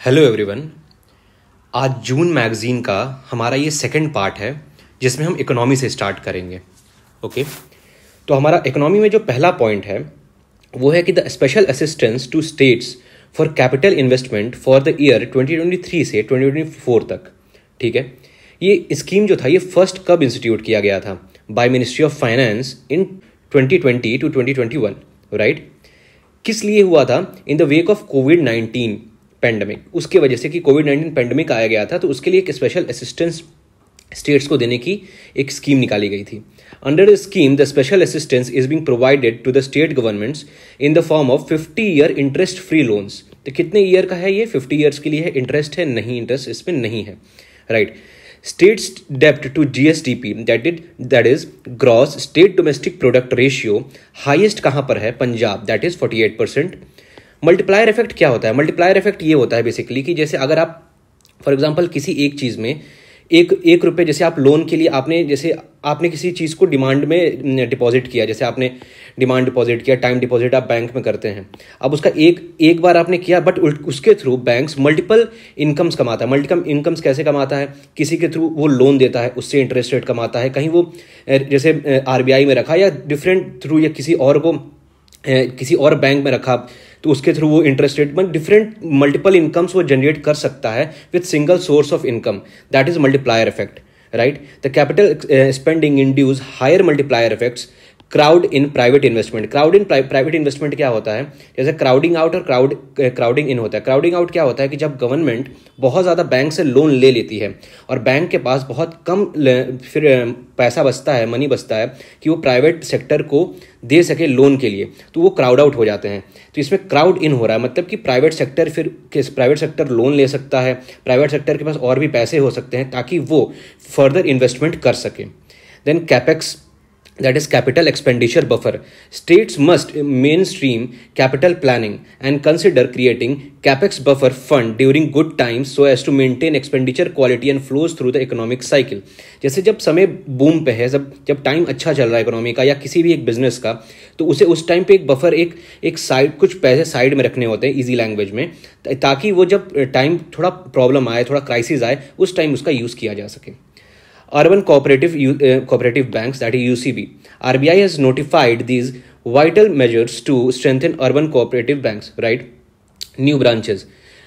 Hello everyone. आज जून magazine का हमारा ये सेकंड पार्ट है जिसमें हम इकोनॉमी से स्टार्ट करेंगे। ओके, तो हमारा इकोनॉमी में जो पहला पॉइंट है वो है कि the special assistance to states for capital investment for the year 2023 से 2024 तक। ठीक है, ये स्कीम जो था ये फर्स्ट कब इंस्टीट्यूट किया गया था? By ministry of finance in 2020 to 2021, right. किस लिए हुआ था? इन द वेक ऑफ कोविड-19 पेंडेमिक। उसके वजह से कि कोविड-19 पेंडेमिक आया गया था तो उसके लिए एक स्पेशल असिस्टेंस स्टेट्स को देने की एक स्कीम निकाली गई थी। Under the scheme the special assistance is being provided to the state governments in the form of 50 year interest free loans. तो कितने ईयर का है ये? 50 ईयर्स के लिए है। इंटरेस्ट है नहीं, इंटरेस्ट इसमें नहीं है, right. States debt to GSDP that is gross state domestic product ratio highest कहाँ पर है? Punjab, that is 48%। Multiplier effect क्या होता है? मल्टीप्लायर इफेक्ट ये होता है बेसिकली कि जैसे अगर आप फॉर एग्जांपल किसी एक चीज़ में एक रुपये, जैसे आप लोन के लिए आपने किसी चीज़ को डिमांड में डिपॉजिट किया, जैसे आपने डिमांड डिपॉजिट किया, टाइम डिपॉजिट आप बैंक में करते हैं। अब उसका एक बार आपने किया, बट उसके थ्रू बैंक्स मल्टीपल इनकम्स कमाता है। मल्टीपल इनकम्स कैसे कमाता है? किसी के थ्रू वो लोन देता है, उससे इंटरेस्ट रेट कमाता है, कहीं वो जैसे आरबीआई में रखा या डिफरेंट थ्रू या किसी और बैंक में रखा तो उसके थ्रू वो इंटरेस्ट रेट में डिफरेंट मल्टीपल इनकम्स वो जनरेट कर सकता है with single source of income. That is multiplier effect, right. The capital spending induce higher multiplier effects. Crowd in private investment. Crowd in private investment क्या होता है? जैसे crowding out और crowding in होता है। क्राउडिंग आउट क्या होता है कि जब गवर्नमेंट बहुत ज़्यादा बैंक से लोन ले लेती है और बैंक के पास बहुत कम फिर पैसा बचता है, मनी बचता है कि वो प्राइवेट सेक्टर को दे सके लोन के लिए, तो वो क्राउड आउट हो जाते हैं। तो इसमें क्राउड इन हो रहा है, मतलब कि प्राइवेट सेक्टर लोन ले सकता है, प्राइवेट सेक्टर के पास और भी पैसे हो सकते हैं ताकि वो फर्दर इन्वेस्टमेंट कर सके। Then capex, that is capital expenditure buffer. States must mainstream capital planning and consider creating capex buffer fund during good times so as to maintain expenditure quality and flows through the economic cycle. जैसे जब समय boom पे है, जब time अच्छा चल रहा है इकोनॉमी का या किसी भी एक बिजनेस का, तो उसे उस टाइम पे एक बफर एक साइड, कुछ पैसे साइड में रखने होते हैं इजी लैंग्वेज में, ताकि वो जब टाइम थोड़ा प्रॉब्लम आए, थोड़ा क्राइसिस आए, उस टाइम उसका यूज़ किया जा सके। Urban cooperative banks, that is UCB. RBI has notified these vital measures to strengthen urban cooperative banks, right? New branches.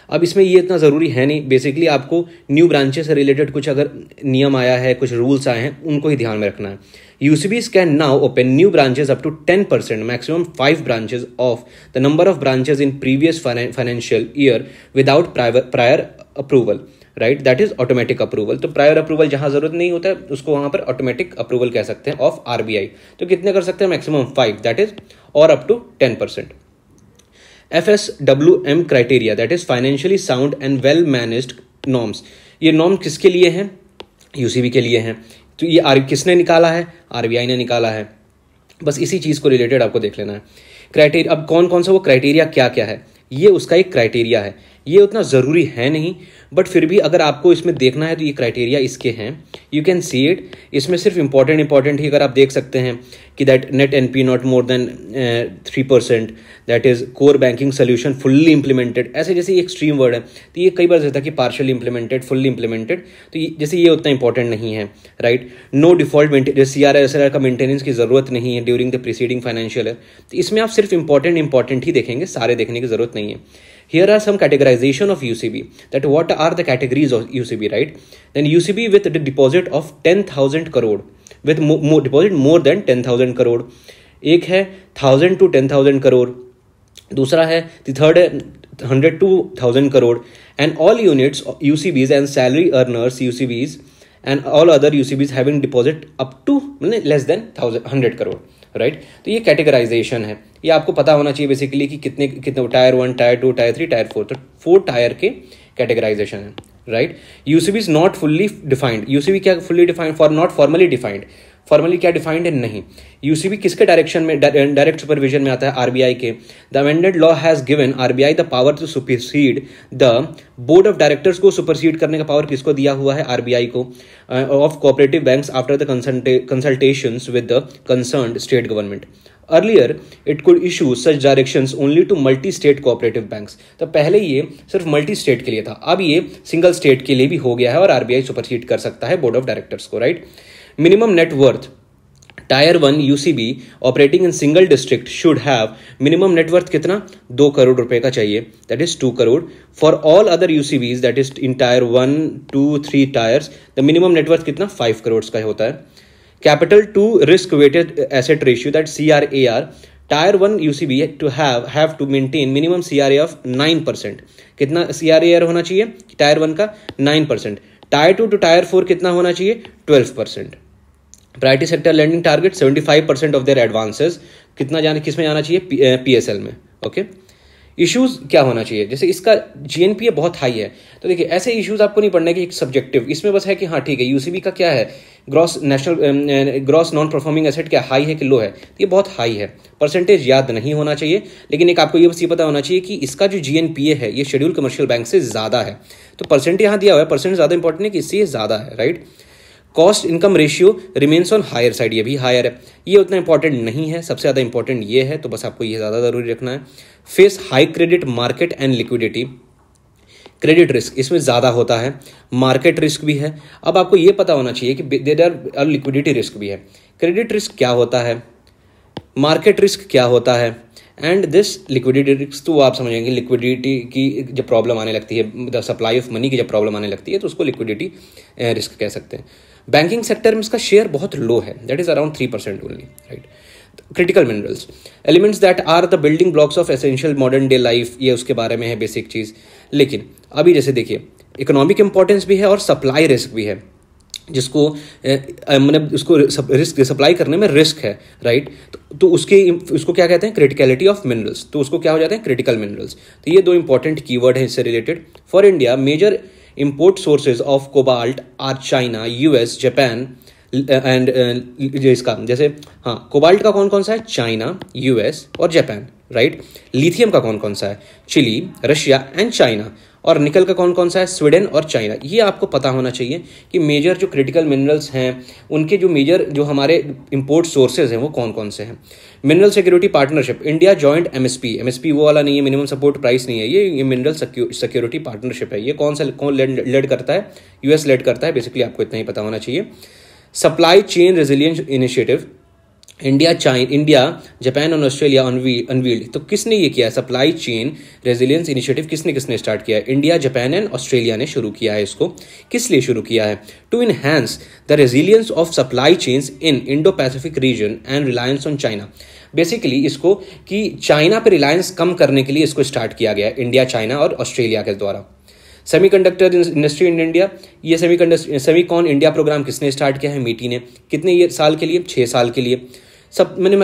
अब इसमें ये इतना ज़रूरी है नहीं, बेसिकली आपको न्यू ब्रांचेस से रिलेटेड कुछ अगर नियम आया है, कुछ रूल्स आए हैं, उनको ही ध्यान में रखना है। UCBs can now open new branches up to 10%, maximum 5 branches of the number of branches in previous financial year without prior approval, right. That is automatic approval. तो प्रायर अप्रूवल जहां जरूरत नहीं होता है उसको वहां पर ऑटोमेटिक अप्रूवल कह सकते हैं ऑफ आरबीआई। तो कितने कर सकते हैं? मैक्सिमम 5, दैट इज और up to 10%। FSWM criteria, that is financially sound and well managed norms. ये नॉर्म किसके लिए हैं? यूसीबी के लिए हैं। तो ये किसने निकाला है? आरबीआई ने निकाला है। बस इसी चीज को रिलेटेड आपको देख लेना है। क्राइटेरिया, अब कौन कौन सा वो क्राइटेरिया क्या क्या है, ये उसका एक क्राइटेरिया है। ये उतना ज़रूरी है नहीं, बट फिर भी अगर आपको इसमें देखना है तो ये क्राइटेरिया इसके हैं। You can see it. इसमें सिर्फ इंपॉर्टेंट ही अगर आप देख सकते हैं कि that net NP not more than 3%, that is core banking solution fully implemented. ऐसे जैसे एक्सट्रीम वर्ड है तो ये कई बार रहता है कि पार्शियली इंप्लीमेंटेड, फुल्ली इंप्लीमेंटेड, तो जैसे ये उतना इंपॉर्टेंट नहीं है, राइट। नो डिफॉल्ट, CRR का मेंटेनेंस की ज़रूरत नहीं है during the preceding financial year. तो इसमें आप सिर्फ इंपॉर्टेंट ही देखेंगे, सारे देखने की जरूरत नहीं है। Here are some categorization of UCB, that what are the categories of UCB, right? Then UCB with the deposit of 10,000 crore, with deposit more than 10,000 crore. एक है 1000 to 10,000 crore, दूसरा है the third है 100 to 1,000 crore, and all units UCBs and salary earners UCBs and all other UCBs having deposit up to less than 100 crore, right. तो ये categorisation है, ये आपको पता होना चाहिए बेसिकली कि कितने टायर 1, टायर 2, टायर 3, टायर 4, तो 4 टायर के कैटेगराइजेशन है, right. UCB is not fully defined. UCB क्या fully defined? Not formally defined. Formally क्या डिफाइंड है? नहीं। यूसीबी किसके डायरेक्शन में, डायरेक्ट सुपरविजन में आता है? आरबीआई के। The amended law has given RBI the power to supersede the board of directors को सुपरसीड करने का पावर किसको दिया हुआ है? आरबीआई को, of cooperative banks after the consultations with the concerned state government. Earlier it could issue such directions only to multi state cooperative banks. तो पहले ये सिर्फ मल्टी स्टेट के लिए था, अब ये सिंगल स्टेट के लिए भी हो गया है और आरबीआई सुपरसीड कर सकता है बोर्ड ऑफ डायरेक्टर्स को, right. Minimum net worth, tier 1 UCB operating in single district should have minimum net worth कितना, 2 करोड़ रुपए का चाहिए, that is 2 crore. For all other UCBs that is in tier 1 2 3 tiers the minimum net worth कितना 5 करोड़ का होता है। Capital to risk weighted asset ratio that CRAR, tier 1 UCB to have to maintain minimum CRA of 9%, कितना CRAR होना चाहिए tyre 1 का 9%। Tyre 2 to tyre 4 कितना होना चाहिए 12%। Priority sector lending target 75% of their advances कितना जाना, किस में जाना चाहिए, PSL में, ओके। इश्यूज क्या होना चाहिए, जैसे इसका GNPA बहुत हाई है, तो देखिए ऐसे इश्यूज आपको नहीं पढ़ने की सब्जेक्टिव, इसमें बस है कि हाँ ठीक है यूसीबी का क्या है, ग्रॉस नॉन परफॉर्मिंग एसेट क्या हाई है कि लो है, तो ये बहुत हाई है। परसेंटेज याद नहीं होना चाहिए, लेकिन एक आपको ये बस ये पता होना चाहिए कि इसका जो GNPA है ये शेड्यूल कमर्शियल बैंक से ज़्यादा है, तो परसेंट यहाँ दिया हुआ है, परसेंट ज़्यादा इंपॉर्टेंट है कि इससे ये ज़्यादा है, right. Cost income ratio remains on higher side, ये भी हायर है, ये उतना इंपॉर्टेंट नहीं है, सबसे ज़्यादा इंपॉर्टेंट ये है, तो बस आपको ये ज़्यादा ज़रूरी रखना है। Face high credit market and liquidity, credit risk इसमें ज़्यादा होता है, मार्केट रिस्क भी है। अब आपको ये पता होना चाहिए कि देयर आर लिक्विडिटी रिस्क भी है। क्रेडिट रिस्क क्या होता है, मार्केट रिस्क क्या होता है, एंड दिस लिक्विडिटी रिस्क, तो आप समझेंगे लिक्विडिटी की जब प्रॉब्लम आने लगती है, द सप्लाई ऑफ मनी की जब प्रॉब्लम आने लगती है तो उसको लिक्विडिटी रिस्क कह सकते हैं। बैंकिंग सेक्टर में इसका शेयर बहुत लो है, that is around 3% only, right. Critical minerals, elements that are the building blocks of essential modern day life, ये उसके बारे में है बेसिक चीज़। लेकिन अभी जैसे देखिए इकोनॉमिक इंपॉर्टेंस भी है और सप्लाई रिस्क भी है, जिसको मतलब उसको रिस्क सप्लाई करने में रिस्क है, राइट। तो उसको क्या कहते हैं, क्रिटिकलिटी ऑफ मिनरल्स, तो उसको क्या हो जाते हैं क्रिटिकल मिनरल्स। तो ये 2 इंपॉर्टेंट कीवर्ड है इससे related. For India major import sources of cobalt are China, US, Japan and इसका जैसे हाँ कोबाल्ट का कौन कौन सा है, चाइना, यूएस और जापान, राइट। लिथियम का कौन कौन सा है, चिली, रशिया एंड चाइना। और निकल का कौन कौन सा है, स्वीडन और चाइना। ये आपको पता होना चाहिए कि मेजर जो क्रिटिकल मिनरल्स हैं उनके जो मेजर जो हमारे इंपोर्ट सोर्सेज हैं वो कौन कौन से हैं। Mineral security partnership, India joint MSP वो वाला नहीं है, मिनिमम सपोर्ट प्राइस नहीं है, ये मिनरल सिक्योरिटी पार्टनरशिप है। ये कौन लेड करता है, यूएस लेड करता है, बेसिकली आपको इतना ही पता होना चाहिए। Supply chain resilience initiative, India Japan और ऑस्ट्रेलिया अनवील्ड। तो किसने ये किया है, सप्लाई चेन रेजिलियंस इनिशिएटिव किसने स्टार्ट किया है, इंडिया, जापान एंड ऑस्ट्रेलिया ने शुरू किया है। इसको किस लिए शुरू किया है, to enhance the resilience of supply chains in Indo Pacific region and reliance on China. Basically इसको कि चाइना पे रिलायंस कम करने के लिए इसको स्टार्ट किया गया है, इंडिया, चाइना और ऑस्ट्रेलिया के द्वारा। सेमीकंडक्टर इंडस्ट्री इन इंडिया, ये सेमीकॉन इंडिया प्रोग्राम किसने स्टार्ट किया है, मीटी ने। कितने ये साल के लिए, 6 साल के लिए। सब मैंने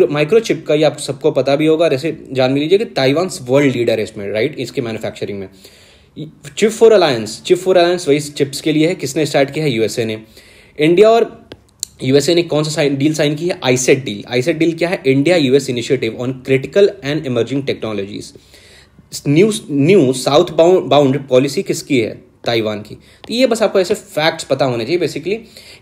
माइक्रोचिप का ये आप सबको पता भी होगा, जैसे जान भी लीजिए कि ताइवान वर्ल्ड लीडर है इसमें, राइट, इसके मैन्युफैक्चरिंग में। चिप फॉर अलायंस वही चिप्स के लिए है, किसने स्टार्ट किया है, यूएसए ने। इंडिया और यूएसए ने कौन सा डील साइन की है, आईसेट डील क्या है, India US initiative on critical and emerging technologies. New south bound policy किसकी है, ताइवान की। तो ये बस आपको ऐसे फैक्ट्स पता होने चाहिए बेसिकली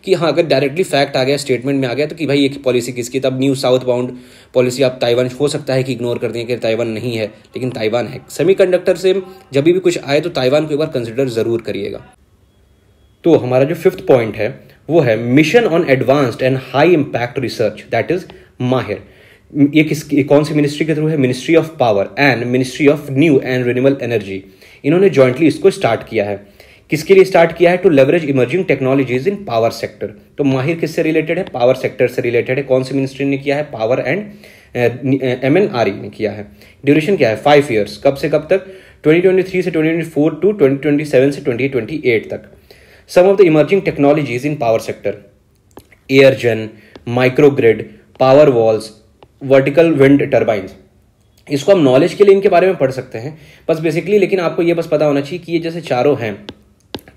कि हाँ अगर डायरेक्टली फैक्ट आ गया, स्टेटमेंट में आ गया तो कि भाई ये पॉलिसी किसकी, तब न्यू साउथ बाउंड पॉलिसी आप ताइवान हो सकता है कि इग्नोर कर दें कि ताइवान नहीं है, लेकिन ताइवान है। सेमीकंडक्टर से जब भी कुछ आए तो ताइवान को एक बार कंसिडर जरूर करिएगा। तो हमारा जो 5th पॉइंट है वो है mission on advanced and high impact research, that is MAHIR. ये कौन सी मिनिस्ट्री के थ्रू है, ministry of power and ministry of new and renewable energy. इन्होंने जॉइंटली इसको स्टार्ट किया है। किसके लिए स्टार्ट किया है, to leverage emerging technologies in power sector. तो माहिर किससे रिलेटेड है, पावर सेक्टर से रिलेटेड है। कौन सी मिनिस्ट्री ने किया है, पावर एंड MNRE ने किया है। ड्यूरेशन क्या है, 5 ईयर्स। कब से कब तक, 2023 से 2024 टू 2027 से 2028 तक। Some of the emerging technologies in power sector, air gen, microgrid, power walls, vertical wind turbines. इसको हम नॉलेज के लिए इनके बारे में पढ़ सकते हैं बस बेसिकली, लेकिन आपको ये बस पता होना चाहिए कि ये जैसे चारों हैं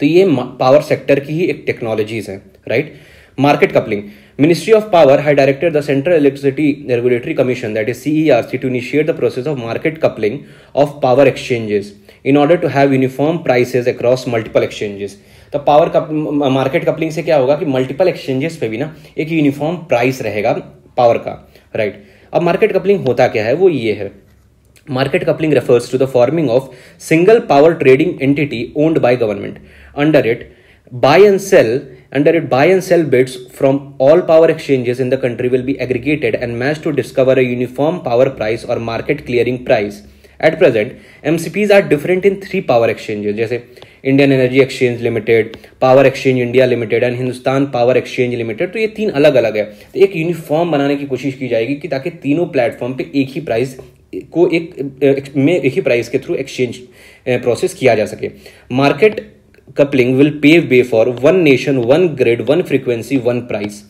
तो ये पावर सेक्टर की ही एक टेक्नोलॉजीज है, right. Market coupling, ministry of power had directed the central electricity regulatory commission, that is CERC, to initiate the process of market coupling of power exchanges in order to have uniform prices across multiple exchanges. तो market coupling से क्या होगा कि multiple exchanges पे भी ना एक uniform price रहेगा पावर का, राइट। अब मार्केट कपलिंग होता क्या है, वो ये है, market coupling refers to the forming of single power trading entity owned by government. Under it buy and sell bids from all power exchanges in the country will be aggregated and matched to discover a uniform power price or market clearing price. At present MCPs are different in 3 power exchanges, जैसे Indian energy exchange limited, power exchange India limited and Hindustan power exchange limited. तो ये 3 अलग अलग है। तो एक uniform बनाने की कोशिश की जाएगी कि ताकि तीनों प्लेटफॉर्म पे एक ही प्राइस को एक ही प्राइस के थ्रू एक्सचेंज प्रोसेस किया जा सके। Market coupling will pave way for one nation, one grid, one frequency, one price.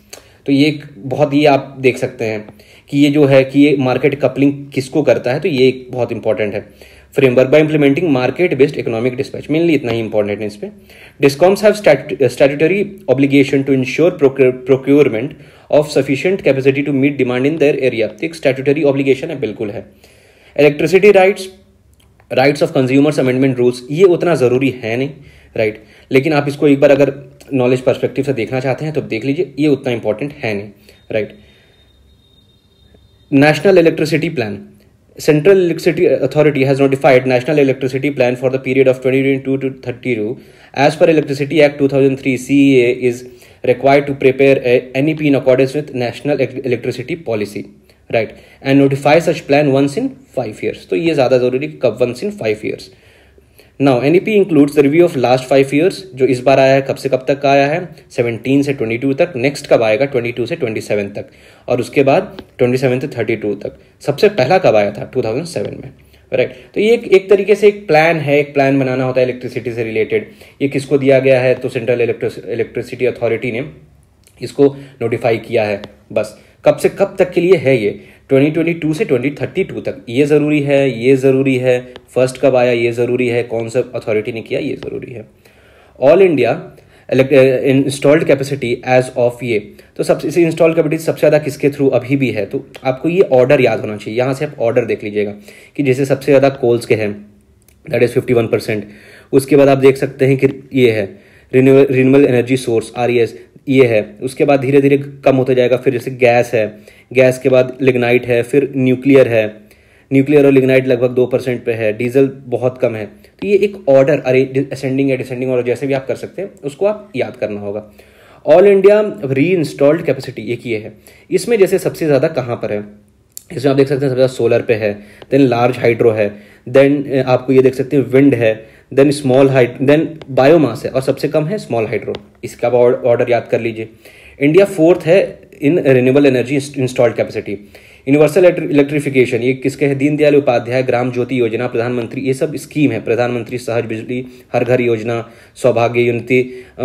तो ये एक बहुत ही आप देख सकते हैं कि ये जो है कि ये मार्केट कपलिंग किसको करता है, तो ये एक बहुत इंपॉर्टेंट है। Framework by implementing market based economic dispatch, mainly इतना ही इंपॉर्टेंट है इस पे। Discoms have statutory obligation to ensure procurement of sufficient capacity to meet demand in their area. एक स्टैट्यूटरी ऑब्लिगेशन है, बिल्कुल है। Electricity rights of consumers amendment rules, ये उतना ज़रूरी है नहीं, राइट, लेकिन आप इसको एक बार अगर नॉलेज पर्सपेक्टिव से देखना चाहते हैं तो देख लीजिए, ये उतना इंपॉर्टेंट है नहीं, right. National electricity plan, Central Electricity Authority has notified National Electricity Plan for the period of 2022 to 32. As per Electricity Act 2003, CEA is required to prepare a NEP in accordance with National Electricity Policy, right, and notify such plan once in 5 years. तो ये ज़्यादा ज़रूरी कि कब once in 5 years. Now NEP includes the review of last 5 years, जो इस बार आया है, कब से कब तक का आया है, 17 से 22 तक, नेक्स्ट कब आएगा 22 से 27 तक, और उसके बाद 27 से 32 तक। सबसे पहला कब आया था 2007 में, राइट। तो ये एक तरीके से एक प्लान है, एक प्लान बनाना होता है इलेक्ट्रिसिटी से रिलेटेड। ये किसको दिया गया है, तो सेंट्रल इलेक्ट्रिसिटी अथॉरिटी ने इसको नोटिफाई किया है। बस कब से कब तक के लिए है ये, 2022 से 2032 तक। ये ज़रूरी है, ये ज़रूरी है। फर्स्ट कब आया ये ज़रूरी है, कौन सा अथॉरिटी ने किया ये ज़रूरी है। All India installed capacity as of ये, तो सबसे इंस्टॉल कैपेसिटी सबसे ज़्यादा किसके थ्रू अभी भी है, तो आपको ये ऑर्डर याद होना चाहिए। यहाँ से आप ऑर्डर देख लीजिएगा कि जैसे सबसे ज़्यादा कोल्स के हैं, दैट इज़ 51%। उसके बाद आप देख सकते हैं कि ये है रिन्यूएबल एनर्जी सोर्स RES, ये है। उसके बाद धीरे धीरे कम होता जाएगा, फिर जैसे गैस है, गैस के बाद लिग्नाइट है, फिर न्यूक्लियर है, न्यूक्लियर और लिग्नाइट लगभग 2% पे है, डीजल बहुत कम है। तो ये एक ऑर्डर असेंडिंग या डिसेंडिंग और जैसे भी आप कर सकते हैं, उसको आप याद करना होगा। ऑल इंडिया री इंस्टॉल्ड कैपेसिटी एक ये है। इसमें जैसे सबसे ज़्यादा कहाँ पर है, इसमें आप देख सकते हैं सबसे ज़्यादा सोलर पे है, देन लार्ज हाइड्रो है, देन आपको ये देख सकते हैं विंड है, देन स्मॉल देन बायोमास है, और सबसे कम है स्मॉल हाइड्रो। इसका ऑर्डर याद कर लीजिए। इंडिया 4th है in renewable energy installed capacity. Universal electrification, ये किसके है, दीनदयाल उपाध्याय ग्राम ज्योति योजना, प्रधानमंत्री, ये सब स्कीम है। प्रधानमंत्री सहज बिजली हर घर योजना, Saubhagya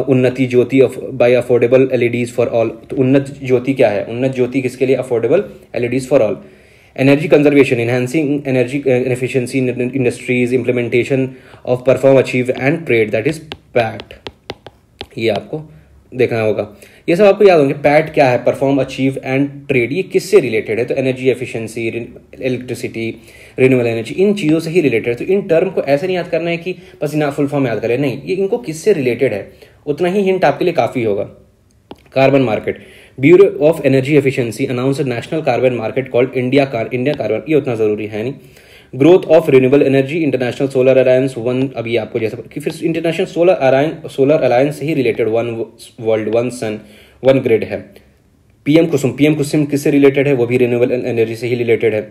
Unnati Jyoti by affordable LEDs for all. तो उन्नत ज्योति क्या है, उन्नत ज्योति किसके लिए, affordable LEDs for all. Energy conservation, enhancing energy efficiency in industries, implementation of perform achieve and trade, that is PAT. ये आपको देखना होगा, ये सब आपको याद होंगे। पैट क्या है, परफॉर्म अचीव एंड ट्रेड, ये किससे रिलेटेड है, तो energy efficiency, electricity, renewable energy, इन चीज़ों से ही रिलेटेड है। तो इन टर्म को ऐसे नहीं याद करना है कि बस इना फुल फॉर्म याद करें, नहीं, ये इनको किससे रिलेटेड है उतना ही हिंट आपके लिए काफ़ी होगा। Carbon market, bureau of energy efficiency announce national carbon market called India carbon, ये उतना ज़रूरी है नहीं। Growth of renewable energy, international solar alliance one, अभी आपको जैसे कि फिर इंटरनेशनल सोलर अलायंस से ही रिलेटेड, वन वर्ल्ड, वन सन, वन ग्रिड है। पीएम कुसुम किससे रिलेटेड है, वो भी रिन्यूएबल एनर्जी से ही रिलेटेड है।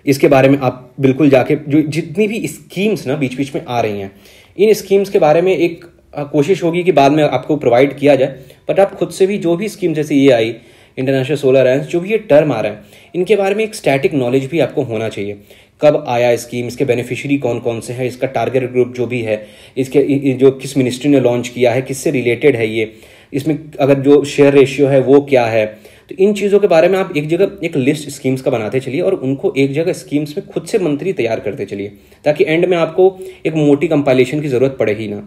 इसके बारे में आप बिल्कुल जाके, जो जितनी भी स्कीम्स ना बीच बीच में आ रही हैं, इन स्कीम्स के बारे में एक कोशिश होगी कि बाद में आपको प्रोवाइड किया जाए, बट आप खुद से भी जो भी स्कीम जैसे ये आई इंटरनेशनल सोलर अलायंस, जो भी ये टर्म आ रहा है, इनके बारे में एक स्टैटिक नॉलेज भी आपको होना चाहिए। कब आया स्कीम, इसके बेनिफिशियरी कौन कौन से हैं, इसका टारगेट ग्रुप जो भी है, इसके जो किस मिनिस्ट्री ने लॉन्च किया है, किससे रिलेटेड है ये, इसमें अगर जो शेयर रेशियो है वो क्या है। तो इन चीज़ों के बारे में आप एक जगह एक लिस्ट स्कीम्स का बनाते चलिए और उनको एक जगह स्कीम्स में खुद से मंत्री तैयार करते चलिए, ताकि एंड में आपको एक मोटी कंपाइलेशन की ज़रूरत पड़े ही ना।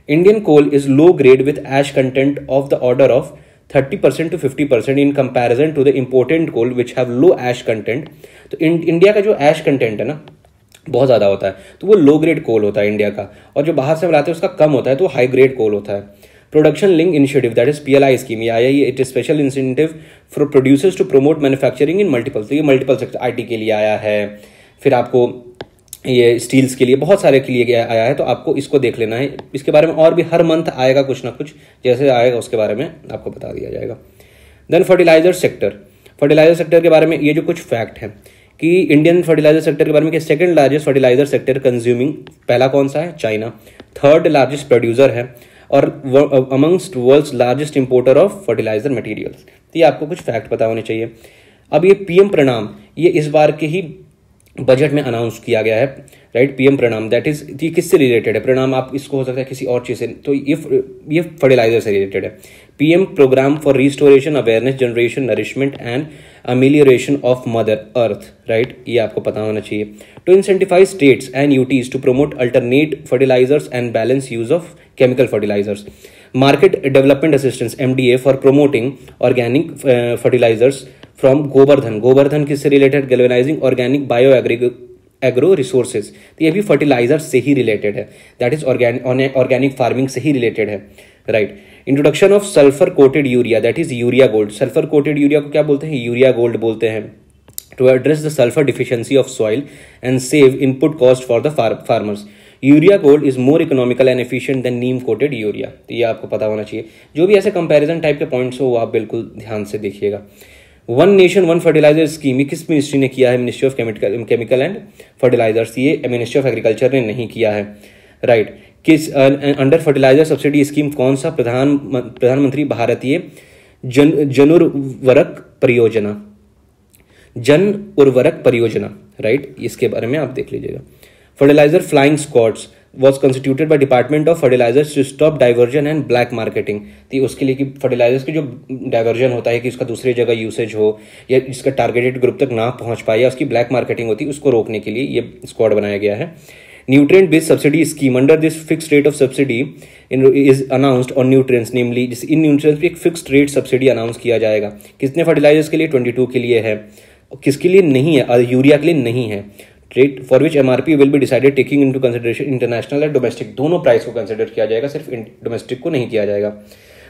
Indian coal is low grade with ash content of the order of 30% to 50% in comparison to the imported coal which have low ash content। तो इंडिया का जो ऐश कंटेंट है ना बहुत ज़्यादा होता है, तो वो लो ग्रेड कोल होता है इंडिया का, और जो बाहर से हम लाते हैं उसका कम होता है, तो हाई ग्रेड कोल होता है। Production link initiative that is PLI scheme, ये आया, ये it is special incentive for producers to promote manufacturing in multiple, तो ये मल्टीपल सेक्टर, IT के लिए आया है, फिर आपको ये स्टील्स के लिए, बहुत सारे के लिए आया है, तो आपको इसको देख लेना है। इसके बारे में और भी हर मंथ आएगा कुछ ना कुछ, जैसे आएगा उसके बारे में आपको बता दिया जाएगा। Then fertiliser sector, fertiliser sector के बारे में ये जो कुछ फैक्ट है कि इंडियन फर्टिलाइजर सेक्टर के बारे में कि second largest fertiliser sector consuming, पहला कौन सा है? चाइना, थर्ड लार्जेस्ट प्रोड्यूसर है और amongst world's largest importer of fertiliser materials. तो ये आपको कुछ फैक्ट पता होने चाहिए। अब ये PM प्रणाम, ये इस बार के ही बजट में अनाउंस किया गया है, राइट? PM प्रणाम दैट इज, ये किससे रिलेटेड है? प्रणाम आप इसको हो सकता है किसी और चीज से, तो ये फर्टिलाइजर से रिलेटेड है। PM programme for restoration, awareness generation, nourishment and amelioration of mother earth, right? ये आपको पता होना चाहिए। To incentivise states and UTs to promote alternate fertilisers and balance use of chemical fertilisers. Market development assistance MDA for promoting organic fertilisers from Govardhan, Govardhan किससे related? Galvanising organic bio agro resources, तो ये भी fertiliser से ही related है, that is organic farming से ही related है, right? Introduction of sulphur coated urea that is urea gold, sulphur coated urea को क्या बोलते हैं? यूरिया गोल्ड बोलते हैं। To address the sulphur deficiency of soil and save input cost for the farmers, urea gold is more economical and efficient than neem coated urea, तो ये आपको पता होना चाहिए। जो भी ऐसे कंपैरिजन टाइप के पॉइंट्स हो वो आप बिल्कुल ध्यान से देखिएगा। One nation one fertiliser scheme, ये किस मिनिस्ट्री ने किया है? Ministry of chemical and fertilisers, ये मिनिस्ट्री ऑफ एग्रीकल्चर ने नहीं किया है, राइट? किस अंडर फर्टिलाइजर सब्सिडी स्कीम कौन सा? प्रधानमंत्री भारतीय जन उर्वरक परियोजना, जन उर्वरक परियोजना, राइट? इसके बारे में आप देख लीजिएगा। Fertiliser flying squads was constituted by Department of Fertilizers to stop diversion and black marketing, तो उसके लिए कि फर्टिलाइजर्स की जो डाइवर्जन होता है कि उसका दूसरी जगह यूसेज हो या इसका टारगेटेड ग्रुप तक ना पहुंच पाए या उसकी ब्लैक मार्केटिंग होती है, उसको रोकने के लिए ये स्क्वाड बनाया गया है। Nutrient based subsidy scheme, under this fixed rate of subsidy is announced on nutrients, namely जिस इन न्यूट्रिएंट्स पे एक फिक्स्ड रेट सब्सिडी अनाउंस किया जाएगा। कितने फर्टिलाइजर्स के लिए? 22 के लिए है। किसके लिए नहीं है? यूरिया के लिए नहीं है, rate for which MRP will be decided taking into consideration international and domestic, दोनों प्राइस को कंसिडर किया जाएगा, सिर्फ डोमेस्टिक को नहीं किया जाएगा।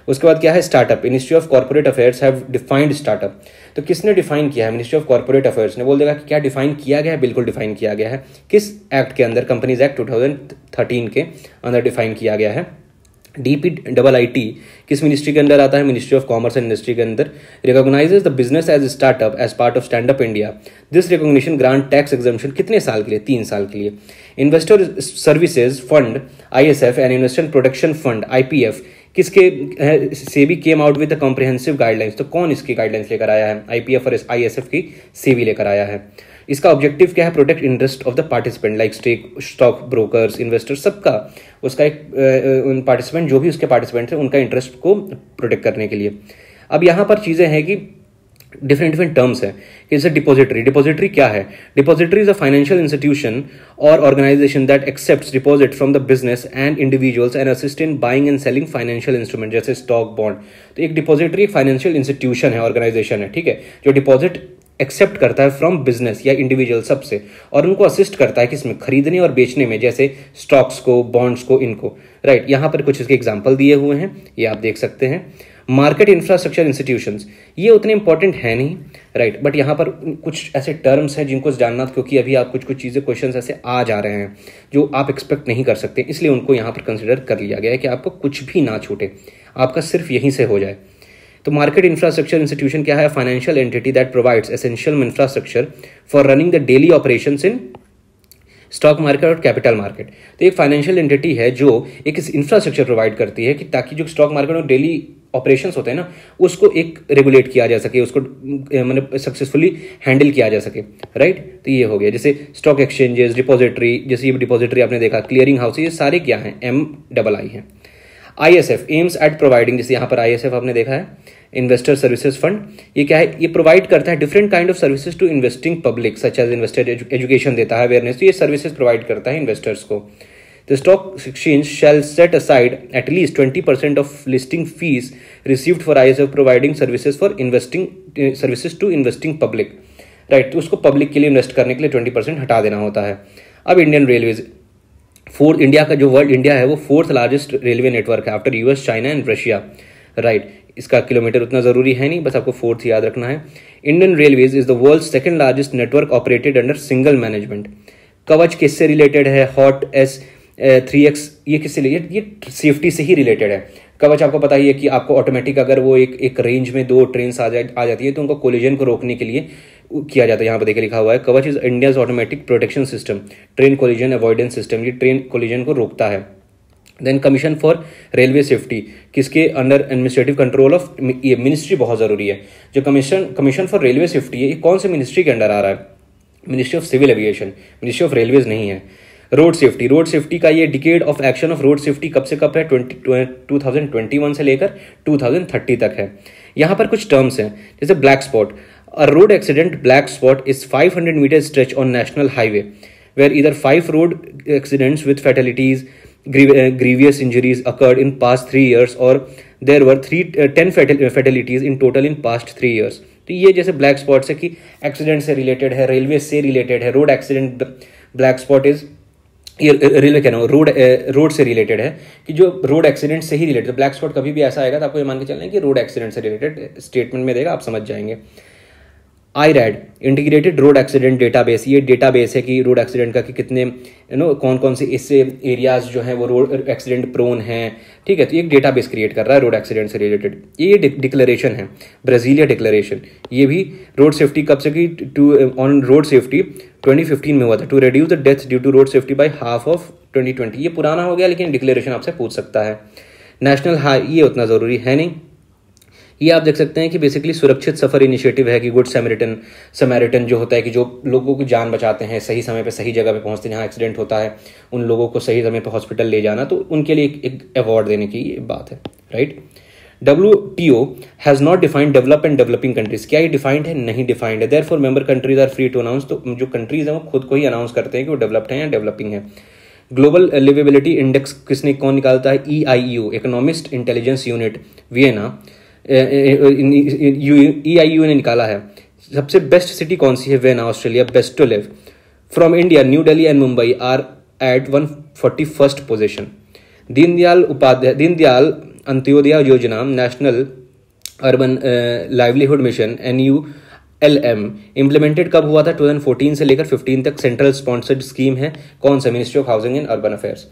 उसके बाद क्या है? Startup, ministry of corporate affairs have defined startup, तो किसने डिफाइन किया है? मिनिस्ट्री ऑफ कॉर्पोरेट अफेयर्स ने। बोल देगा कि क्या डिफाइन किया गया है? बिल्कुल डिफाइन किया गया है। किस एक्ट के अंदर? कंपनीज एक्ट 2013 के अंदर डिफाइन किया गया है। DPIIT किस मिनिस्ट्री के अंदर आता है? Ministry of commerce and industry के अंदर। Recognises the business as startup as part of stand up India, this recognition grant tax exemption, कितने साल के लिए? 3 साल के लिए। Investor services fund ISF and investment protection fund IPF किसके SEBI came out with the comprehensive guidelines, तो कौन इसकी गाइडलाइंस लेकर आया है? IPF और ISF की सेबी लेकर आया है। इसका ऑब्जेक्टिव क्या है? Protect interest of the participant like stock brokers, investors, सबका उसका एक उन पार्टिसिपेंट जो भी उसके पार्टिसिपेंट हैं उनका इंटरेस्ट को प्रोटेक्ट करने के लिए। अब यहाँ पर चीज़ें हैं कि डिफरेंट टर्म्स है। जैसे डिपॉजिटरी, डिपॉजिटरी क्या है? Depository is a financial institution और organisation that accepts deposit from the business and individuals and assist in buying and selling financial instrument जैसे स्टॉक, बॉन्ड। तो एक डिपॉजिटरी एक फाइनेंशियल इंस्टीट्यूशन है, ऑर्गेनाइजेशन है, ठीक है, जो डिपॉजिट एक्सेप्ट करता है फ्रॉम बिजनेस या इंडिविजुअल सबसे, और उनको असिस्ट करता है किसमें? खरीदने और बेचने में, जैसे स्टॉक्स को, बॉन्ड्स को, इनको, राइट? यहाँ पर कुछ इसके एग्जांपल दिए हुए हैं, ये आप देख सकते हैं। मार्केट इंफ्रास्ट्रक्चर इंस्टीट्यूशंस, ये उतने इंपॉर्टेंट है नहीं, राइट? बट यहाँ पर कुछ ऐसे टर्म्स हैं जिनको जानना, क्योंकि अभी आप कुछ चीज़ें क्वेश्चन ऐसे आ जा रहे हैं जो आप एक्सपेक्ट नहीं कर सकते, इसलिए उनको यहाँ पर कंसिडर कर लिया गया है कि आपको कुछ भी ना छूटे, आपका सिर्फ यहीं से हो जाए। तो मार्केट इंफ्रास्ट्रक्चर इंस्टीट्यूशन क्या है? Financial entity that provides essential infrastructure for running the daily operations in stock market और कैपिटल मार्केट। तो एक फाइनेंशियल एंटिटी है जो एक इंफ्रास्ट्रक्चर प्रोवाइड करती है कि ताकि जो स्टॉक मार्केट और डेली ऑपरेशंस होते हैं ना, उसको एक रेगुलेट किया जा सके, उसको मतलब सक्सेसफुली हैंडल किया जा सके, राइट? तो ये हो गया। जैसे स्टॉक एक्सचेंजेस, डिपॉजिटरी, जैसे ये डिपॉजिटरी आपने देखा, क्लियरिंग हाउस, ये सारे क्या हैं? MII हैं। ISF एम्स एट प्रोवाइडिंग, जैसे यहाँ पर ISF आपने देखा है, इन्वेस्टर सर्विसेज फंड, ये क्या है? ये प्रोवाइड करता है different kind of services to investing public such as investor education देता है, अवेयरनेस, तो ये सर्विसेज प्रोवाइड करता है इन्वेस्टर्स को। The stock exchange shall set aside at least 20% of listing fees received for ISF providing services for investing services to investing public, right? तो उसको public के लिए इन्वेस्ट करने के लिए 20% हटा देना होता है। अब इंडियन रेलवेज फोर्थ, इंडिया का जो वर्ल्ड इंडिया है वो फोर्थ लार्जेस्ट रेलवे नेटवर्क है after US, China and Russia, right. इसका किलोमीटर उतना ज़रूरी है नहीं, बस आपको फोर्थ याद रखना है। Indian railways is the world second largest network operated under single management. कवच किससे रिलेटेड है? हॉट S3X, ये किससे रिलेटेड? ये सेफ्टी से ही रिलेटेड है। कवच आपको पता ही है कि आपको ऑटोमेटिक अगर वो एक रेंज में दो ट्रेन आ जाती है तो उनको कोलिजन को रोकने के लिए किया जाता है। यहाँ पर देखिए लिखा हुआ है Kavach is India's automatic protection system, train collision avoidance system, ये ट्रेन कोलिजन को रोकता है। Then commission for railway safety, किसके अंडर? एडमिनिस्ट्रेटिव कंट्रोल ऑफ, ये मिनिस्ट्री बहुत ज़रूरी है। जो कमीशन फॉर रेलवे सेफ्टी है, ये कौन से मिनिस्ट्री के अंडर आ रहा है? Ministry of civil aviation, ministry of railways नहीं है। रोड सेफ्टी का ये decade of action of road safety कब से कब है? 2021 से लेकर 2030 तक है। यहाँ पर कुछ टर्म्स हैं, जैसे black spot. A road accident black spot is 500 metre stretch on national highway where either 5 road accidents with fatalities, grievous injuries occurred in past 3 years or there were 10 fatalities in total in past 3 years। तो ये जैसे black spot से कि accident से related है, railway से related है। Road accident black spot is, ये रेलवे कह रहा हूँ, रोड से रिलेटेड है कि जो रोड एक्सीडेंट से ही रिलेटेड। ब्लैक स्पॉट कभी भी ऐसा आएगा तो आपको ये मान के चलना है कि रोड एक्सीडेंट से रिलेटेड स्टेटमेंट में देगा, आप समझ जाएंगे। IRAD integrated road accident database, ये डेटाबेस है कि रोड एक्सीडेंट का कि कितने कौन कौन से इससे एरियाज जो हैं वो रोड एक्सीडेंट प्रोन हैं, ठीक है। तो ये एक डेटाबेस क्रिएट कर रहा है रोड एक्सीडेंट से रिलेटेड। ये डिक्लेरेशन है, ब्राजीलिया डिक्लेरेशन, ये भी रोड सेफ्टी कब से की? ऑन रोड सेफ्टी 2015 में हुआ था, to reduce the death due to road safety by half of 2020। ये पुराना हो गया लेकिन डिक्लेरेशन आपसे पूछ सकता है। नेशनल हाई, ये उतना ज़रूरी है नहीं। ये आप देख सकते हैं कि बेसिकली सुरक्षित सफ़र इनिशिएटिव है कि गुड समैरिटन जो होता है कि जो लोगों की जान बचाते हैं, सही समय पे सही जगह पे पहुंचते हैं, जहाँ एक्सीडेंट होता है उन लोगों को सही समय पे हॉस्पिटल ले जाना, तो उनके लिए एक अवार्ड देने की ये बात है, right. WTO has not defined develop and developing countries. क्या ये डिफाइंड है? नहीं डिफाइंड है। Therefore member countries are free to announce, तो जो कंट्रीज हैं वो खुद को ही अनाउंस करते हैं कि वो डेवलप्ड हैं या डेवलपिंग है। ग्लोबल लिवेबिलिटी इंडेक्स किसने कौन निकालता है? EIU, economist intelligence unit Vienna, EIU ने निकाला है। सबसे बेस्ट सिटी कौन सी है? Vienna, Australia, best to live. From India New Delhi and Mumbai are at 141st position. Deendayal Antyodaya Yojana, National Urban Livelihood Mission, NULM implemented कब हुआ था? 2014 से लेकर 15 तक। सेंट्रल स्पॉन्सर्ड स्कीम है, कौन सा? Ministry of housing and urban affairs.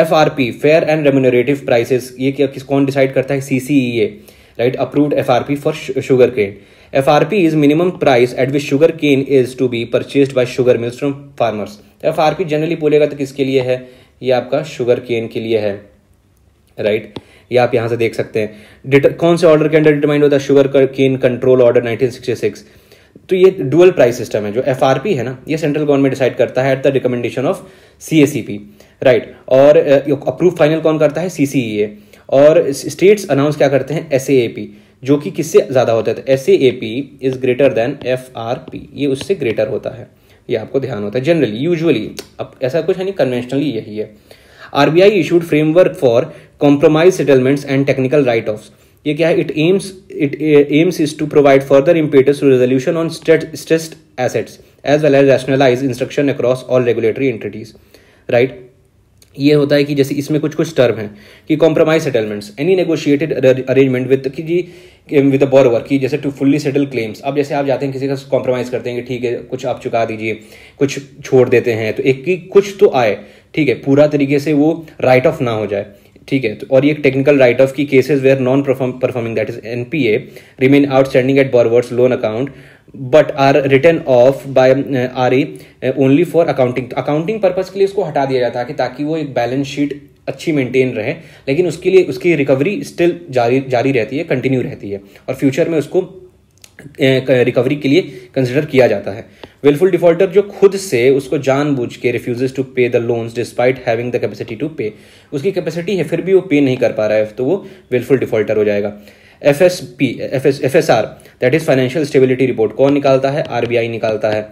FRP fair and remunerative prices, ये क्या कौन डिसाइड करता है? CCEA, right? Approved FRP for sugar cane. FRP is minimum price at which sugar cane is to be purchased by sugar mills from farmers. FRP generally बोलेगा तो किसके लिए है? ये आपका शुगर केन के लिए है, राइट। ये आप यहाँ से देख सकते हैं। कौन से ऑर्डर के अंडर डिटरमाइंड होता है? Sugar cane control order 1966। तो ये डुअल प्राइस सिस्टम है। जो FRP है ना, ये सेंट्रल गवर्नमेंट डिसाइड करता है at the recommendation of CACP, right. और अप्रूव फाइनल कौन करता है? CCEA। और स्टेट्स अनाउंस क्या करते हैं? SAAP, जो कि किससे ज़्यादा होता है? तो SAAP is greater than FRP, ये उससे ग्रेटर होता है, ये आपको ध्यान होता है जनरली, यूजुअली। अब ऐसा कुछ है नहीं, कन्वेंशनली यही है। RBI issued framework for compromise settlements and technical write offs. ये क्या है? It aims is to provide further impetus to resolution on stressed assets as well as rationalise instruction across all regulatory entities, right. ये होता है कि जैसे इसमें कुछ टर्म है कि compromise settlements, any negotiated arrangement with the borrower की, जैसे टू फुल्ली सेटल क्लेम्स। अब जैसे आप जाते हैं किसी का कॉम्प्रोमाइज करते हैं कि ठीक है कुछ आप चुका दीजिए, कुछ छोड़ देते हैं, तो एक की कुछ तो आए, ठीक है, पूरा तरीके से वो राइट ऑफ ना हो जाए, ठीक है। तो और ये एक टेक्निकल राइट ऑफ की cases where non performing that is NPA remain outstanding at borrowers loan account but are written off by RA only for accounting purpose के लिए उसको हटा दिया जाता है कि ताकि वो एक बैलेंस शीट अच्छी मेंटेन रहे, लेकिन उसके लिए उसकी रिकवरी स्टिल जारी रहती है, कंटिन्यू रहती है, और फ्यूचर में उसको रिकवरी के लिए कंसिडर किया जाता है। विलफुल डिफॉल्टर जो खुद से उसको जानबूझ के refuses to pay the loans despite having the capacity to pay, उसकी कैपेसिटी है फिर भी वो पे नहीं कर पा रहा है, तो वो विलफुल डिफॉल्टर हो जाएगा। FSR that is financial stability report कौन निकालता है? RBI निकालता है,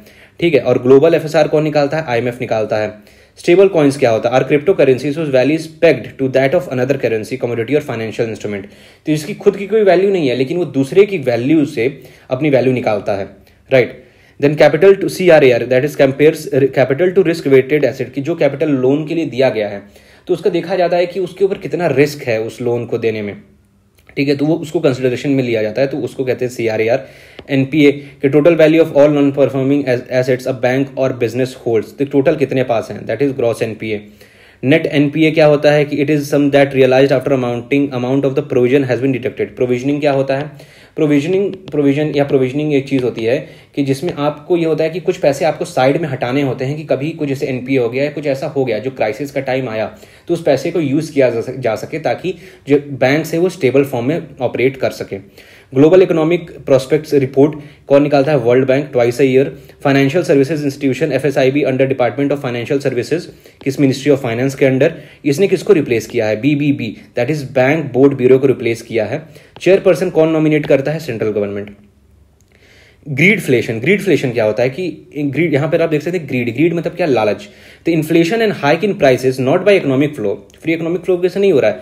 ठीक है। और ग्लोबल FSR कौन निकालता है? IMF निकालता है। स्टेबल कॉइन्स क्या होता है? Are crypto currencies whose value is pegged to that of another currency, commodity और फाइनेंशियल इंस्ट्रूमेंट। तो इसकी खुद की कोई वैल्यू नहीं है, लेकिन वो दूसरे की वैल्यू से अपनी वैल्यू निकालता है, right. Then capital to CRAR, that is compares capital to risk weighted asset, की जो कैपिटल लोन के लिए दिया गया है तो उसका देखा जाता है कि उसके ऊपर कितना रिस्क है उस लोन को देने में, ठीक है, तो वो उसको कंसिडरेशन में लिया जाता है, तो उसको कहते हैं CRAR। NPA के total value of all non performing assets a bank और बिजनेस होल्ड्स, तो टोटल कितने पास हैं, that is gross NPA। Net NPA क्या होता है कि it is sum that realised after amount of the provision has been deducted. Provisioning क्या होता है, प्रोविजनिंग एक चीज होती है कि जिसमें आपको ये होता है कि कुछ पैसे आपको साइड में हटाने होते हैं कि कभी कुछ जैसे NPA हो गया है, कुछ ऐसा हो गया जो क्राइसिस का टाइम आया तो उस पैसे को यूज किया जा सके ताकि जो बैंक है वो स्टेबल फॉर्म में ऑपरेट कर सके। ग्लोबल इकोनॉमिक प्रोस्पेक्ट्स रिपोर्ट कौन निकालता है, world bank, twice a year. Financial services institution FSIB under department of financial services, किस मिनिस्ट्री ऑफ फाइनेंस के अंडर, इसने किसको रिप्लेस किया है, BBB, that is bank board bureau को रिप्लेस किया है। चेयरपर्सन कौन नॉमिनेट करता है, सेंट्रल गवर्नमेंट। ग्रीडफ्लेशन क्या होता है कि ग्रीड, यहां पर आप देख सकते हैं ग्रीड मतलब क्या, लालच। तो inflation and hike in prices not by economic flow, free economic flow कैसे नहीं हो रहा है,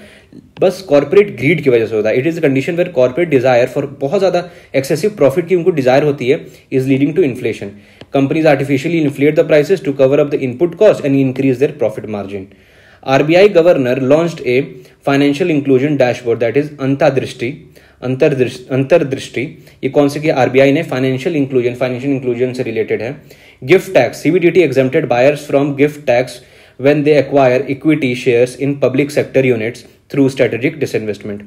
बस कॉर्पोरेट ग्रीड की वजह से होता है। It is a condition where corporate desire for बहुत ज्यादा एक्सेसिव प्रॉफिट की उनको डिजायर होती है, is leading to inflation. Companies artificially inflate the prices to cover up the input cost and increase their profit margin. RBI governor launched a financial inclusion dashboard, that is Antardrishti, ये कौन से किया, RBI ने, financial inclusion से related है। Gift tax, CBDT exempted buyers from gift tax when they acquire equity shares in public sector units through strategic disinvestment।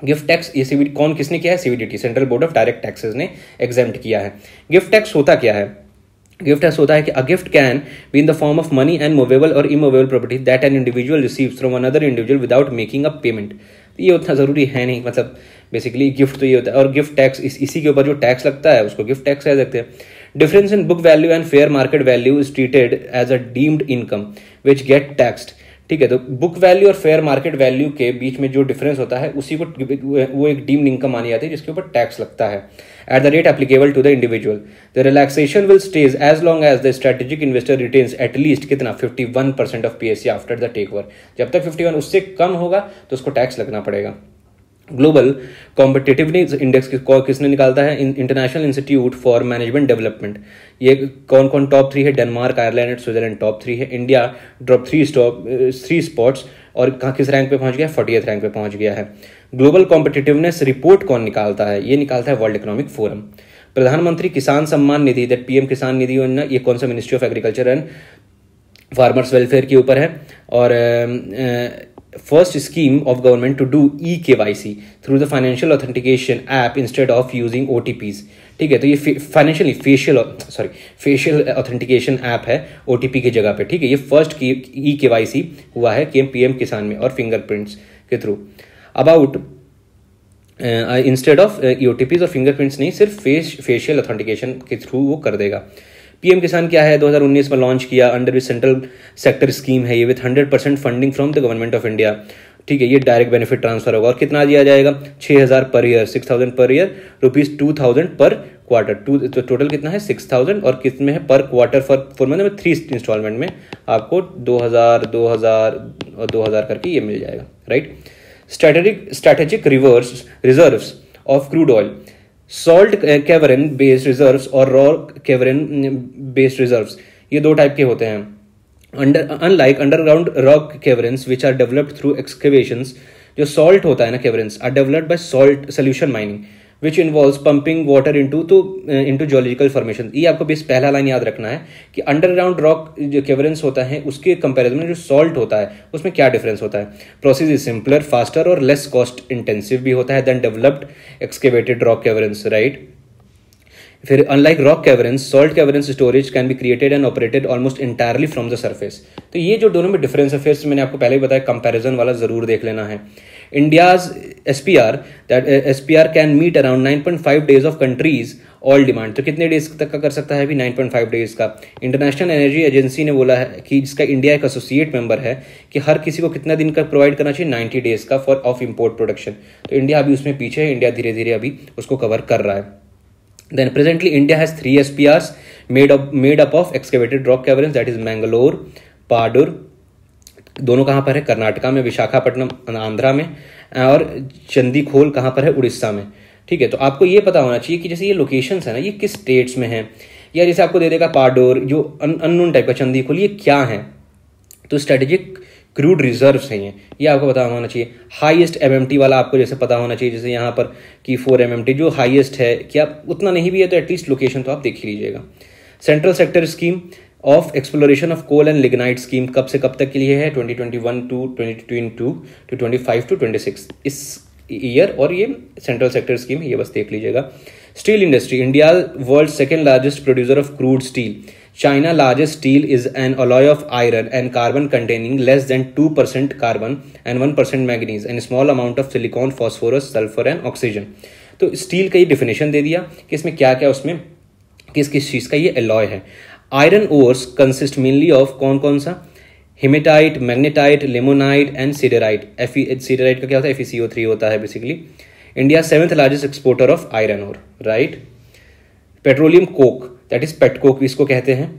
Gift tax ये CBDT कौन किसने किया है, CBDT, central board of direct taxes ने exempt किया है। Gift tax होता क्या है, गिफ्ट टैक्स होता है कि a gift can be in the form of money and movable और immovable property that an individual receives from another individual without making a payment. ये उतना जरूरी है नहीं, मतलब बेसिकली गिफ्ट तो ये होता है, और गिफ्ट टैक्स इसी के ऊपर जो टैक्स लगता है उसको गिफ्ट टैक्स कह सकते हैं। Difference in book value and fair market value is treated as a deemed income which get taxed, ठीक है, तो बुक वैल्यू और फेयर मार्केट वैल्यू के बीच में जो डिफरेंस होता है उसी को वो एक डीम्ड इनकम मानी जाती है जिसके ऊपर टैक्स लगता है at the rate applicable to the individual. The relaxation will stage as long as the strategic investor retains at least कितना 51% of PSE after the take over. जब तक 51 उससे कम होगा तो उसको टैक्स लगना पड़ेगा। ग्लोबल कॉम्पिटिटिवनेस इंडेक्स किसने निकालता है, international institute for management development. ये कौन कौन टॉप 3 है, Denmark, Ireland and Switzerland top 3 है। इंडिया ड्रॉप 3 स्पॉट्स और कहाँ किस रैंक पे पहुंच गया, 40th रैंक पे पहुंच गया है। ग्लोबल कॉम्पिटिटिवनेस रिपोर्ट कौन निकालता है, ये निकालता है वर्ल्ड इकोनॉमिक फोरम। प्रधानमंत्री किसान सम्मान निधि, दैट PM किसान निधि योजना, ये कौन सा, ministry of agriculture and farmers welfare के ऊपर है। और first scheme of government to do eKYC through the financial authentication app instead of using OTPs, ठीक है, तो ये फेशियल ऑथेंटिकेशन ऐप है OTP की जगह पे, ठीक है, ये फर्स्ट eKYC हुआ है PM किसान में और फिंगरप्रिंट्स के through. About instead of OTPs और फिंगरप्रिंट्स नहीं, सिर्फ फेशियल ऑथेंटिकेशन के थ्रू वो कर देगा। PM किसान क्या है, 2019 में लॉन्च किया under which central sector scheme है ये, with 100% funding from the government of India, ठीक है, ये डायरेक्ट बेनिफिट ट्रांसफर होगा और कितना दिया जाएगा, 6,000 पर ईयर, 6,000 पर ईयर, ₹2,000 पर क्वार्टर, तो टोटल कितना है 6,000 और कितने में पर क्वार्टर फॉर मतलब 3 इंस्टॉलमेंट में आपको 2,000 और 2,000 करके ये मिल जाएगा, right. Strategic reserves of crude oil, salt cavern based reserves और रॉ कैवरन बेस्ड रिजर्व्स, ये 2 टाइप के होते हैं। Unlike underground rock caverns which are developed through excavations, जो सॉल्ट होता है ना caverns are developed by salt solution mining which involves pumping water into geological formation. ये आपको बेस पहला लाइन याद रखना है कि अंडरग्राउंड रॉक जो कैवरन्स होता है उसके कंपैरिजन में जो सॉल्ट होता है उसमें क्या डिफरेंस होता है। प्रोसेस इज सिंपलर, फास्टर और लेस कॉस्ट इंटेंसिव भी होता है than developed excavated rock caverns, right. फिर unlike rock caverns, salt caverns storage can be created and operated almost entirely from the surface. तो ये जो दोनों में डिफरेंस है, फिर मैंने आपको पहले ही बताया, कंपैरिजन वाला जरूर देख लेना है। India's SPR can meet around 9.5 days of country's all demand, तो कितने डेज तक का कर सकता है अभी, 9.5 days का। इंटरनेशनल एनर्जी एजेंसी ने बोला है कि जिसका इंडिया एक एसोसिएट मेंबर है कि हर किसी को कितना दिन का प्रोवाइड करना चाहिए, 90 days का फॉर ऑफ इम्पोर्ट प्रोडक्शन। तो इंडिया अभी उसमें पीछे है, इंडिया धीरे धीरे अभी उसको कवर कर रहा है। Then presently India has 3 SPRs made up of excavated rock caverns, that is Mangalore, Padur, दोनों कहाँ पर है, कर्नाटका में, विशाखापट्टनम आंध्रा में, और चंदीखोल कहाँ पर है, उड़ीसा में, ठीक है। तो आपको ये पता होना चाहिए कि जैसे ये लोकेशंस है ना, ये किस स्टेट्स में है, या जैसे आपको दे देगा पाडोर, जो अननोन टाइप का चंदी खोल, ये क्या है? तो स्ट्रेटेजिक क्रूड रिजर्व्स हैं ये आपको पता होना चाहिए। हाईएस्ट एमएमटी वाला आपको जैसे पता होना चाहिए, जैसे यहाँ पर कि 4 MMT जो हाईएस्ट है, क्या उतना नहीं भी है तो एटलीस्ट लोकेशन तो आप देख ही लीजिएगा। Central sector scheme of exploration of coal and lignite scheme कब से कब तक के लिए है? 2021 टू 2022 टू 25 टू 26 इस ईयर, और ये सेंट्रल सेक्टर स्कीम है, ये बस देख लीजिएगा। Steel industry, India world second largest producer of crude steel. China largest steel is an alloy of iron and carbon containing less than 2% carbon and 1% manganese and small amount of silicon, phosphorus, sulfur and oxygen। तो steel का ये definition दे दिया कि इसमें क्या क्या, उसमें किस किस चीज़ का ये एलॉय है। Iron ores consist mainly of कौन कौन सा? Hematite, magnetite, limonite and siderite. Siderite का क्या होता है? FeCO3 होता है basically. India 7th largest exporter of iron ore, right. Petroleum coke, that is petcoke इसको कहते हैं।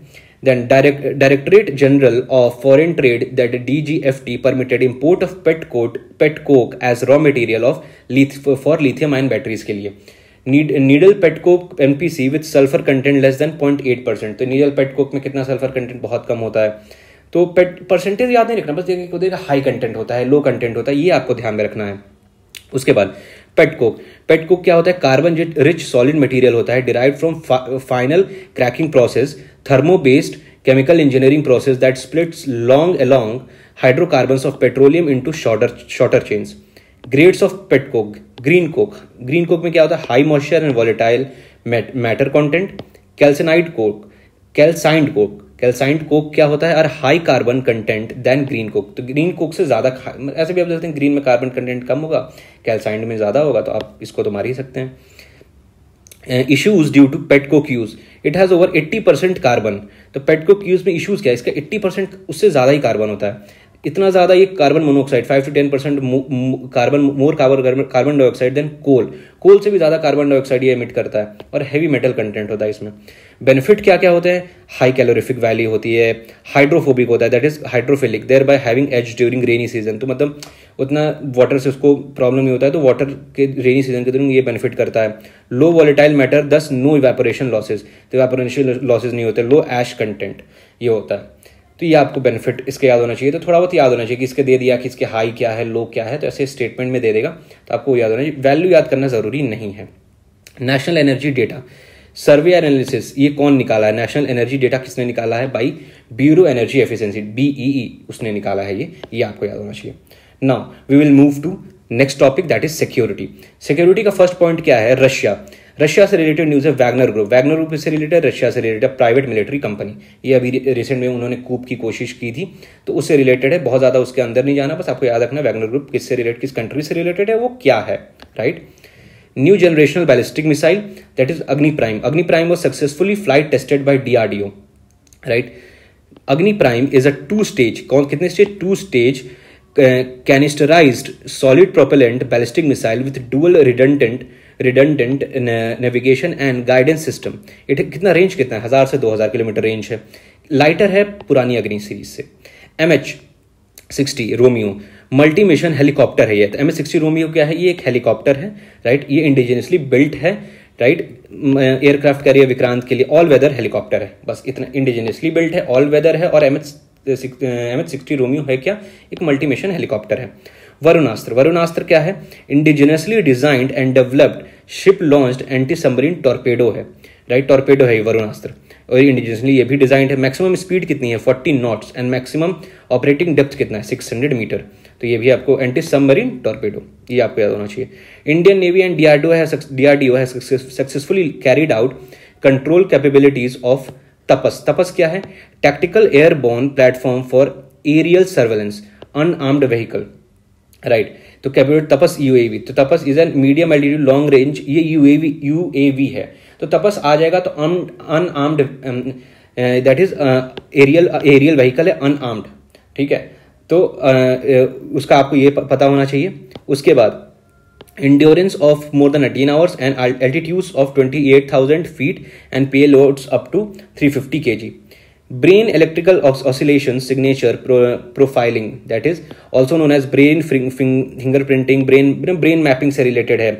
Then directorate general of foreign trade that DGFT permitted import of petcoke as raw material of for lithium ion batteries के लिए। Needle petcoke NPC with sulphur content less than 0.8%। तो needle petcoke में कितना sulphur content? बहुत कम होता है। तो percentage याद नहीं रखना, बस देखिए हाई कंटेंट होता है, लो कंटेंट होता है, ये आपको ध्यान में रखना है। उसके बाद पेटकोक क्या होता है? कार्बन रिच सॉलिड मटेरियल होता है, derived from final cracking process, thermo based chemical engineering process that splits long along hydrocarbons of petroleum into shorter chains. Grades of petcoke, green coke में क्या होता है? High moisture and volatile matter content. Calcined coke क्या होता है? और high carbon content than green coke. तो green coke से ज्यादा, ऐसे भी आप देखते हैं ग्रीन में कार्बन कंटेंट कम होगा, कैल्साइंड में ज्यादा होगा, तो आप इसको तो मार ही सकते हैं। Issues due to petcoke use, it has over 80% carbon. तो पेटकोक यूज में इश्यूज क्या है? इसका 80% उससे ज्यादा ही कार्बन होता है। इतना ज्यादा ये carbon monoxide 5 to 10% carbon dioxide than coal से भी ज्यादा कार्बन डाइऑक्साइड ये एमिट करता है, और हैवी मेटल कंटेंट होता है इसमें। बेनिफिट क्या क्या होते हैं? हाई कैलोरीफिक वैल्यू होती है, हाइड्रोफोबिक होता है, that is hydrophilic, thereby having as during rainy season. तो मतलब उतना वाटर से उसको प्रॉब्लम नहीं होता है, तो वाटर के रेनी सीजन के दौरान ये बेनिफिट करता है। लो वॉलेटाइल मैटर, दस नो इवेपोरेशन लॉसेज, तो इवेपोरेशन लॉसेज नहीं होते। लो ऐश कंटेंट ये होता है। तो ये आपको बेनिफिट इसके याद होना चाहिए। तो थोड़ा बहुत याद होना चाहिए कि इसके दे दिया कि इसके हाई क्या है, लो क्या है, तो ऐसे स्टेटमेंट में दे देगा, तो आपको याद होना चाहिए। वैल्यू याद करना जरूरी नहीं है। नेशनल एनर्जी डेटा सर्वे एनालिसिस, ये कौन निकाला है? नेशनल एनर्जी डेटा किसने निकाला है? By bureau energy efficiency, BEE उसने निकाला है ये आपको याद होना चाहिए। Now we will move to next topic, that is security. Security का फर्स्ट पॉइंट क्या है? रशिया से रिलेटेड न्यूज है। वैगनर ग्रुप से रिलेटेड, रशिया से रिलेटेड प्राइवेट मिलिट्री कंपनी। ये अभी रिसेंट में उन्होंने कूप की कोशिश की थी, तो उससे रिलेटेड है। बहुत ज्यादा उसके अंदर नहीं जाना, बस आपको याद रखना वैगनर ग्रुप किससे रिलेटेड, किस कंट्री से रिलेटेड है, वो क्या है, right. New generational ballistic missile that is Agni prime was successfully flight tested by DRDO, right. Agni prime is a कितने stage? 2 stage canisterized solid propellant ballistic missile with dual redundant navigation and guidance system। कितना range कितना है? 1000 से 2000 kilometre range है। Lighter है पुरानी अग्नि series से। MH-60 Romeo multi mission helicopter है ये। तो MH-60 रोमियो क्या है? ये एक हेलीकॉप्टर है, राइट। ये इंडिजिनियसली बिल्ट है, राइट। एयरक्राफ्ट कैरियर विक्रांत के लिए ऑल वेदर हेलीकॉप्टर है, बस इतना इंडिजिनियसली बिल्ट है, ऑल वेदर है। और MH-60 रोमियो है क्या? एक मल्टी मिशन हेलीकॉप्टर है। वरुणास्त्र क्या है? Indigenously designed and developed ship launched anti submarine torpedo है, राइट। टॉर्पेडो है ये वरुणास्त्र, और इंडिजिनियसली ये भी डिजाइंड है। मैक्सिमम स्पीड कितनी है? 40 knots and maximum operating depth कितना है? 600 मीटर। तो ये भी आपको एंटी सबमरीन टॉर्पेडो, ये आपको याद होना चाहिए। इंडियन नेवी एंड DRDO है successfully carried out control capabilities of Tapas क्या है? Tactical airborne platform for aerial surveillance unarmed vehicle, right. तो कैपेबिलिटी तपस UAV, तो Tapas is an medium altitude long range, ये UAV है। तो तपस आ जाएगा तो unarmed, that is aerial vehicle है, अनआर्म्ड, ठीक है। तो उसका आपको ये पता होना चाहिए। उसके बाद endurance of more than 18 hours and altitudes of 28,000 feet and payloads up to 350 kg. Brain electrical oscillation signature profiling, that is also known as brain fingerprinting, brain mapping से related है।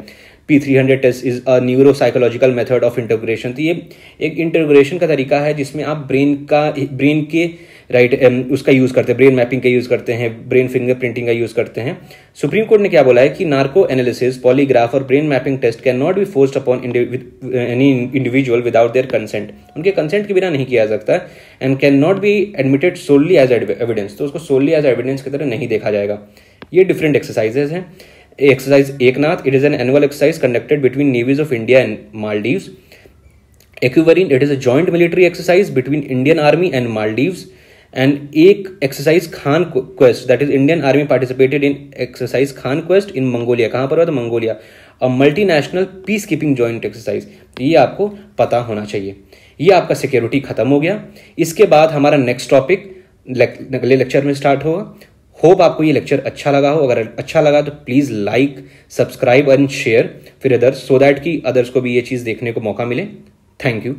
P300 test is a neuro psychological method of integration. तो ये एक integration का तरीका है जिसमें आप ब्रेन के उसका यूज़ करते हैं, ब्रेन मैपिंग का यूज़ करते हैं, ब्रेन फिंगरप्रिंटिंग का यूज़ करते हैं। सुप्रीम कोर्ट ने क्या बोला है कि नार्को एनालिसिस, पॉलीग्राफ और brain mapping test can not be forced upon any individual without their consent. उनके कंसेंट के बिना नहीं किया जा सकता and can not be admitted solely as evidence. तो उसको सोलली एज एविडेंस की तरह नहीं देखा जाएगा। ये डिफरेंट एक्सरसाइजेज हैं। Exercise Ekatha, it is an annual exercise conducted between navies of India and Maldives. Ekuverin, it is a joint military exercise between Indian army and Maldives. And एक exercise Khaan Quest, that is Indian army participated in exercise Khaan Quest in Mongolia. कहां पर हुआ? तो Mongolia. A multinational peace keeping joint exercise. ये आपको पता होना चाहिए। ये आपका सिक्योरिटी खत्म हो गया। इसके बाद हमारा नेक्स्ट टॉपिक अगले लेक्चर में स्टार्ट होगा। होप आपको ये लेक्चर अच्छा लगा हो। अगर अच्छा लगा तो please like, subscribe and share फिर अदर्स, सो दैट कि अदर्स को भी ये चीज देखने को मौका मिले। Thank you.